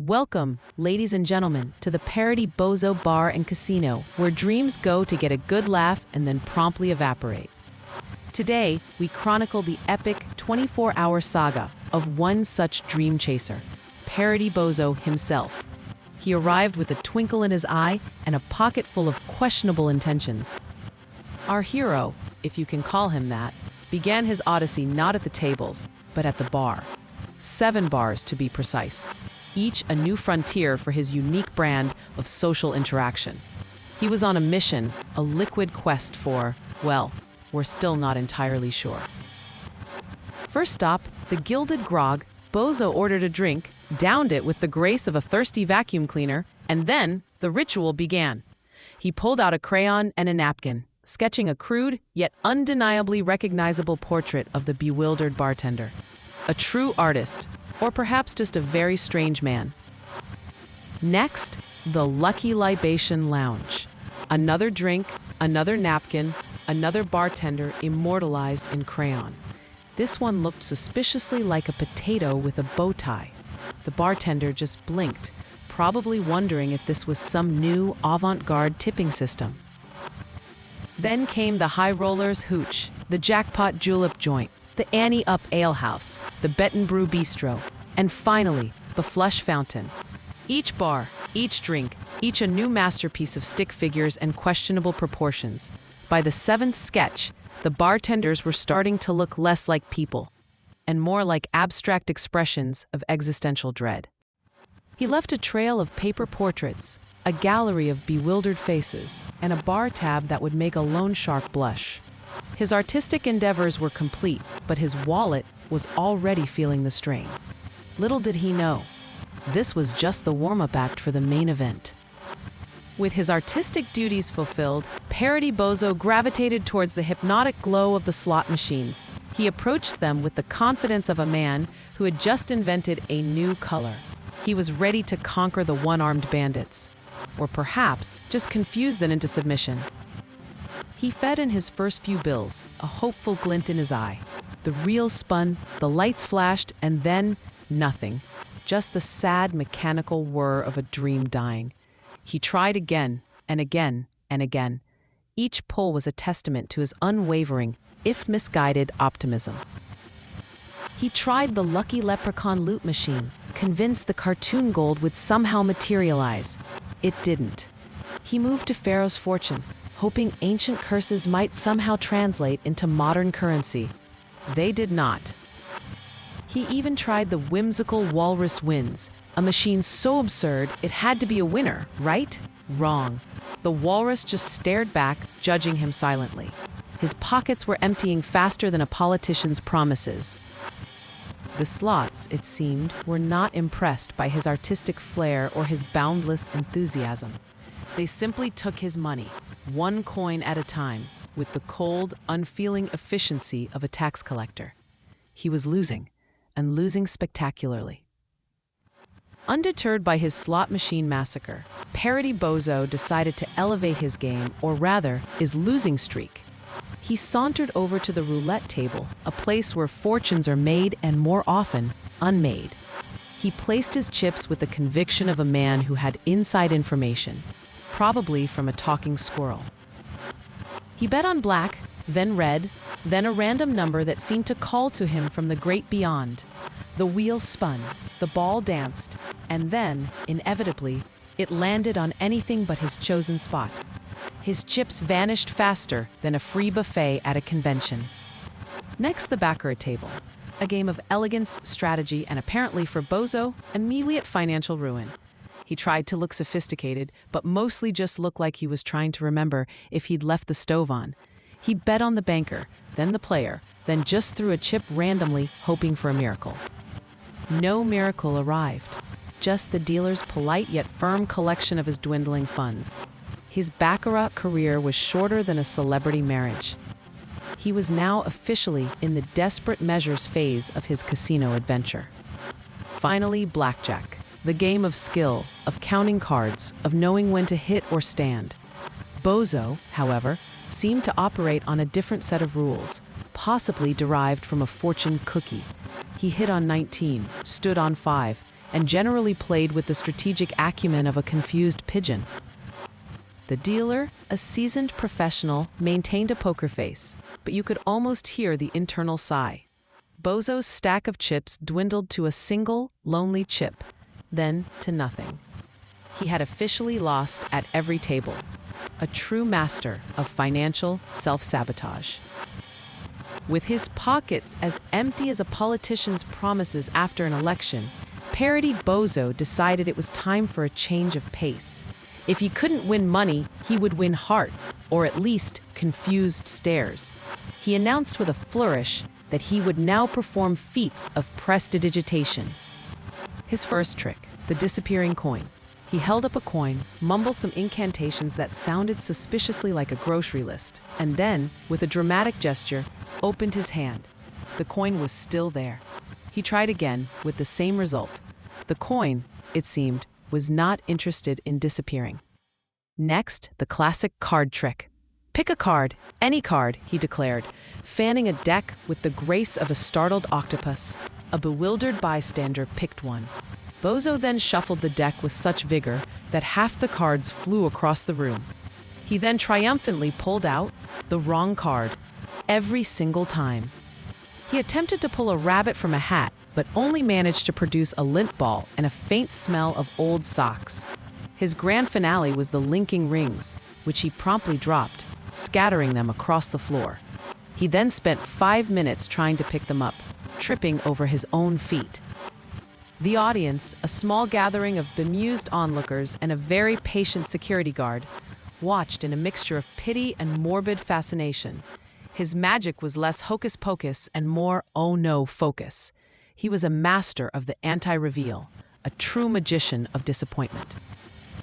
Welcome, ladies and gentlemen, to the Parody Bozo Bar and Casino, where dreams go to get a good laugh and then promptly evaporate. Today, we chronicle the epic 24-hour saga of one such dream chaser, Parody Bozo himself. He arrived with a twinkle in his eye and a pocket full of questionable intentions. Our hero, if you can call him that, began his odyssey not at the tables, but at the bar. 7 bars to be precise, each a new frontier for his unique brand of social interaction. He was on a mission, a liquid quest for, well, we're still not entirely sure. First stop, the Gilded Grog. Bozo ordered a drink, downed it with the grace of a thirsty vacuum cleaner, and then the ritual began. He pulled out a crayon and a napkin, sketching a crude yet undeniably recognizable portrait of the bewildered bartender. A true artist, or perhaps just a very strange man. Next, the Lucky Libation Lounge. Another drink, another napkin, another bartender immortalized in crayon. This one looked suspiciously like a potato with a bow tie. The bartender just blinked, probably wondering if this was some new avant-garde tipping system. Then came the High Rollers Hooch, the Jackpot Julep Joint, the Annie Up Ale House, the Betten Brew Bistro, and finally, the Flush Fountain. Each bar, each drink, each a new masterpiece of stick figures and questionable proportions. By the 7th sketch, the bartenders were starting to look less like people and more like abstract expressions of existential dread. He left a trail of paper portraits, a gallery of bewildered faces, and a bar tab that would make a loan shark blush. His artistic endeavors were complete, but his wallet was already feeling the strain. Little did he know, this was just the warm-up act for the main event. With his artistic duties fulfilled, Parody Bozo gravitated towards the hypnotic glow of the slot machines. He approached them with the confidence of a man who had just invented a new color. He was ready to conquer the one-armed bandits, or perhaps just confuse them into submission. He fed in his first few bills, a hopeful glint in his eye. The reel spun, the lights flashed, and then nothing. Just the sad mechanical whir of a dream dying. He tried again and again and again. Each pull was a testament to his unwavering, if misguided, optimism. He tried the Lucky Leprechaun loot machine, convinced the cartoon gold would somehow materialize. It didn't. He moved to Pharaoh's Fortune, hoping ancient curses might somehow translate into modern currency. They did not. He even tried the whimsical Walrus Wins, a machine so absurd it had to be a winner, right? Wrong. The walrus just stared back, judging him silently. His pockets were emptying faster than a politician's promises. The slots, it seemed, were not impressed by his artistic flair or his boundless enthusiasm. They simply took his money, 1 coin at a time, with the cold, unfeeling efficiency of a tax collector. He was losing, and losing spectacularly. Undeterred by his slot machine massacre, Parody Bozo decided to elevate his game, or rather, his losing streak. He sauntered over to the roulette table, a place where fortunes are made and more often, unmade. He placed his chips with the conviction of a man who had inside information, probably from a talking squirrel. He bet on black, then red, then a random number that seemed to call to him from the great beyond. The wheel spun, the ball danced, and then, inevitably, it landed on anything but his chosen spot. His chips vanished faster than a free buffet at a convention. Next, the baccarat table, a game of elegance, strategy, and apparently for Bozo, immediate financial ruin. He tried to look sophisticated, but mostly just looked like he was trying to remember if he'd left the stove on. He bet on the banker, then the player, then just threw a chip randomly, hoping for a miracle. No miracle arrived, just the dealer's polite yet firm collection of his dwindling funds. His baccarat career was shorter than a celebrity marriage. He was now officially in the desperate measures phase of his casino adventure. Finally, Blackjack, the game of skill, of counting cards, of knowing when to hit or stand. Bozo, however, seemed to operate on a different set of rules, possibly derived from a fortune cookie. He hit on 19, stood on 5, and generally played with the strategic acumen of a confused pigeon. The dealer, a seasoned professional, maintained a poker face, but you could almost hear the internal sigh. Bozo's stack of chips dwindled to a single, lonely chip, then to nothing. He had officially lost at every table, a true master of financial self-sabotage. With his pockets as empty as a politician's promises after an election, Parody Bozo decided it was time for a change of pace. If he couldn't win money, he would win hearts, or at least confused stares. He announced with a flourish that he would now perform feats of prestidigitation. His first trick, the disappearing coin. He held up a coin, mumbled some incantations that sounded suspiciously like a grocery list, and then, with a dramatic gesture, opened his hand. The coin was still there. He tried again, with the same result. The coin, it seemed, was not interested in disappearing. Next, the classic card trick. "Pick a card, any card," he declared, fanning a deck with the grace of a startled octopus. A bewildered bystander picked one. Bozo then shuffled the deck with such vigor that half the cards flew across the room. He then triumphantly pulled out the wrong card, every single time. He attempted to pull a rabbit from a hat, but only managed to produce a lint ball and a faint smell of old socks. His grand finale was the linking rings, which he promptly dropped, scattering them across the floor. He then spent 5 minutes trying to pick them up, tripping over his own feet. The audience, a small gathering of bemused onlookers and a very patient security guard, watched in a mixture of pity and morbid fascination. His magic was less hocus pocus and more oh no focus. He was a master of the anti-reveal, a true magician of disappointment.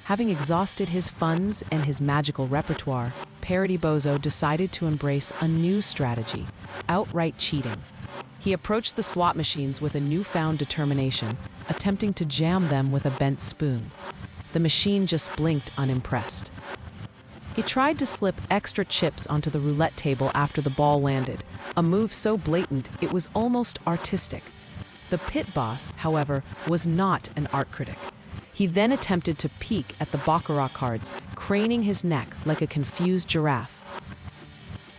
Having exhausted his funds and his magical repertoire, Parody Bozo decided to embrace a new strategy, outright cheating. He approached the slot machines with a newfound determination, attempting to jam them with a bent spoon. The machine just blinked unimpressed. He tried to slip extra chips onto the roulette table after the ball landed, a move so blatant it was almost artistic. The pit boss, however, was not an art critic. He then attempted to peek at the baccarat cards, craning his neck like a confused giraffe.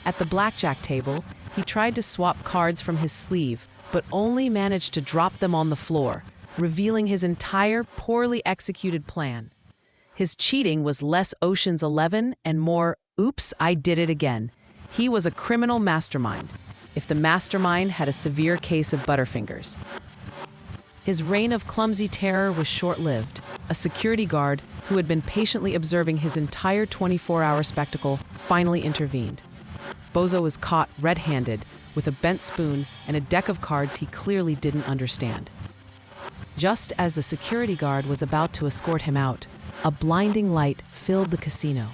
At the blackjack table, he tried to swap cards from his sleeve, but only managed to drop them on the floor, revealing his entire poorly executed plan. His cheating was less Ocean's 11 and more, "Oops, I did it again." He was a criminal mastermind, if the mastermind had a severe case of butterfingers. His reign of clumsy terror was short-lived. A security guard, who had been patiently observing his entire 24-hour spectacle, finally intervened. Bozo was caught red-handed, with a bent spoon and a deck of cards he clearly didn't understand. Just as the security guard was about to escort him out, a blinding light filled the casino.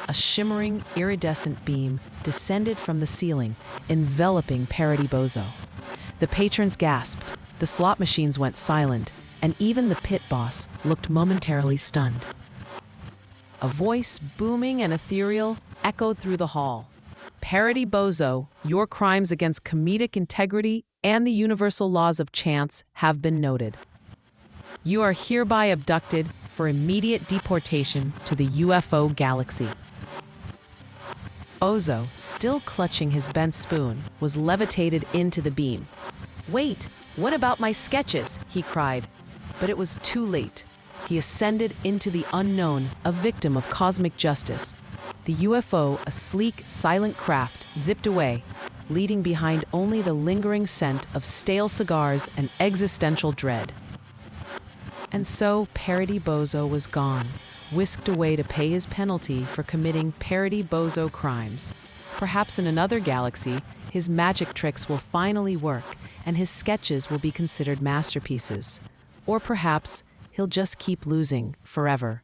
A shimmering, iridescent beam descended from the ceiling, enveloping Parody Bozo. The patrons gasped, the slot machines went silent, and even the pit boss looked momentarily stunned. A voice, booming and ethereal, echoed through the hall. "Parody Bozo, your crimes against comedic integrity and the universal laws of chance have been noted. You are hereby abducted for immediate deportation to the UFO galaxy." Bozo, still clutching his bent spoon, was levitated into the beam. "Wait, what about my sketches?" he cried. But it was too late. He ascended into the unknown, a victim of cosmic justice. The UFO, a sleek, silent craft, zipped away, leaving behind only the lingering scent of stale cigars and existential dread. And so Parody Bozo was gone, whisked away to pay his penalty for committing Parody Bozo crimes. Perhaps in another galaxy, his magic tricks will finally work, and his sketches will be considered masterpieces. Or perhaps he'll just keep losing forever.